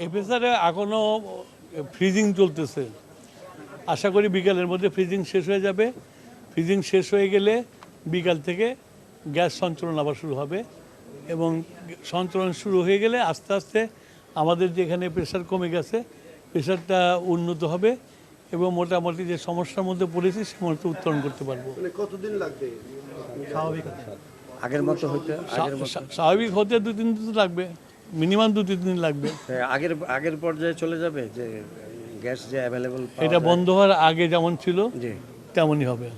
এফএসআরে এখনও ফ্রিজিং চলতেছে। আশা করি বিকালের মধ্যে ফ্রিজিং শেষ হয়ে যাবে। ফ্রিজিং শেষ হয়ে গেলে বিকাল থেকে গ্যাস সঞ্চালন আবার শুরু হবে এবং সঞ্চালন শুরু হয়ে গেলে আস্তে আস্তে আমাদের যেখানে প্রেশার কমে গেছে প্রেশারটা উন্নত হবে এবং মোটামুটি যে সমস্যার মধ্যে পড়েছি সে মধ্যে উত্তরণ করতে পারবো। কতদিন লাগবে স্বাভাবিক আগের মতো হতে? স্বাভাবিক হতে 2-3 দিন লাগবে, মিনিমাম 2-3 দিন লাগবে। আগের পর্যায়ে চলে যাবে যে গ্যাস যে অ্যাভেলেবল এটা বন্ধ হওয়ার আগে যেমন ছিল তেমনই হবে।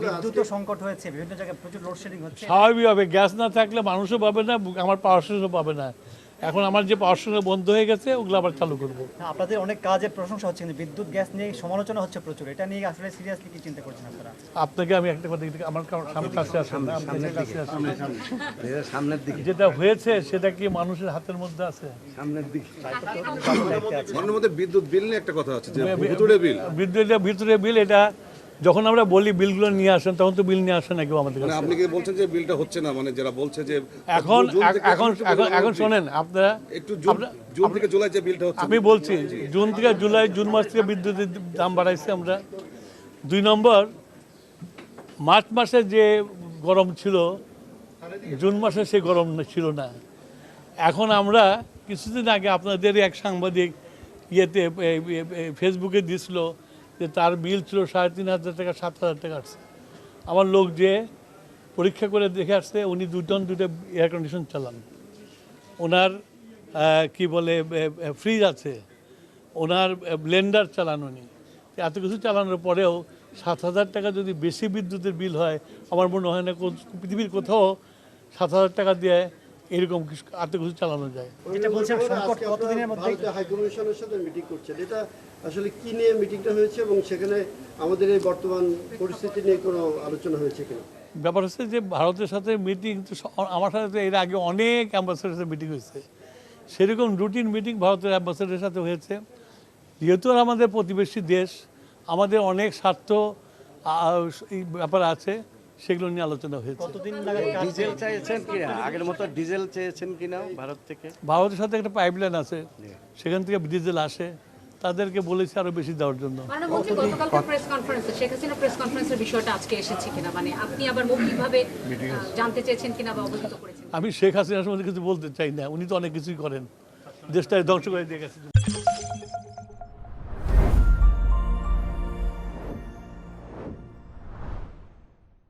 বিদ্যুৎ সংকট হয়েছে, বিভিন্ন জায়গায় প্রচুর লোডশেডিং হচ্ছে। স্বাভাবিক হবে, গ্যাস না থাকলে মানুষও পাবে না, আমার পাওয়ার স্টেশনও পাবে না। এখন আমার যে পাওয়ার স্টেশন বন্ধ হয়ে গেছে ওগুলো আবার চালু করবো। আপনাদের অনেক কাজের প্রশংসা হচ্ছে, কিন্তু বিদ্যুৎ গ্যাস নিয়ে সমালোচনা হচ্ছে প্রচুর। এটা নিয়ে আসলে সিরিয়াসলি কি চিন্তা করছেন আপনারা? আপনাকে আমি একটা কথা আমার কাছে আসেন, সামনের দিকে যেটা হয়েছে সেটা কি মানুষের হাতের মধ্যে আছে? সামনের দিকে মনের মধ্যে বিদ্যুৎ বিল নিয়ে একটা কথা হচ্ছে যে ভিতরে বিল, বিদ্যুতের ভিতরে বিল। এটা যখন আমরা বলি বিলগুলো নিয়ে আসেন তখন তো বিল নিয়ে আসে না কেউ আমাদের কাছে। আপনি কি বলছেন যে বিলটা হচ্ছে না, মানে যারা বলছে যে এখন শোনেন আপনারা, একটু জুন থেকে জুলাই যে বিলটা হচ্ছে, আমি বলছি জুন থেকে জুলাই, জুন মাস থেকে বিদ্যুতের দাম বাড়াইছে আমরা। 2 নম্বর, মার্চ মাসে যে গরম ছিল জুন মাসে সে গরম ছিল না। এখন আমরা কিছুদিন আগে আপনাদের এক সাংবাদিক ইয়েতে ফেসবুকে দিছিল যে তার বিল ছিল 3,500 টাকা, 7,000 টাকা আসছে। আমার লোক যে পরীক্ষা করে দেখে আসছে উনি 2 এয়ার কন্ডিশন চালান, ওনার কি বলে ফ্রিজ আছে, ওনার ব্লেন্ডার চালান উনি। এত কিছু চালানোর পরেও 7,000 টাকা যদি বেশি বিদ্যুতের বিল হয়, আমার মনে হয় না পৃথিবীর কোথাও 7,000 টাকা দিয়ে এরকম এত কিছু চালানো যায়। যেটা বলছেন সংকট কতদিনের মধ্যে? হাই কমিশনের সাথে মিটিং করছেন, এটা আসলে কি নিয়ে মিটিংটা হয়েছে এবং সেখানে আমাদের এই বর্তমান পরিস্থিতি নিয়ে কোনো আলোচনা হয়েছে কিনা? ব্যাপার হচ্ছে যে ভারতের সাথে মিটিং তো আমার সাথে তো এর আগে অনেক অ্যাম্বাসেডারের সাথে মিটিং হয়েছে, সেরকম রুটিন মিটিং ভারতের অ্যাম্বাসেডারের সাথে হয়েছে। যেহেতু আমাদের প্রতিবেশী দেশ, আমাদের অনেক স্বার্থ ব্যাপার আছে, সেগুলো নিয়ে আলোচনা হয়েছে। কতদিন লাগে? ডিজেল চেয়েছেন কিনা? আগের মতো ডিজেল চেয়েছেন কিনা ভারত থেকে? ভারতের সাথে একটা পাইপলাইন আছে, সেখান থেকে ডিজেল আসে, তাদেরকে বলেছি আরো বেশি দেওয়ার জন্য। মাননীয় গতকালকে প্রেস কনফারেন্সে শেখ হাসিনা প্রেস কনফারেন্সের বিষয়টা আজকে এসেছে কিনা, মানে আপনি আবার মৌখিকভাবে জানতে চেয়েছেন কিনা বা অবহিত করেছেন? আমি শেখ হাসিনার সম্বন্ধে কিছু বলতে চাই না, উনি তো অনেক কিছুই করেন, দেশটাকে ধ্বংস করে দিয়ে গেছে।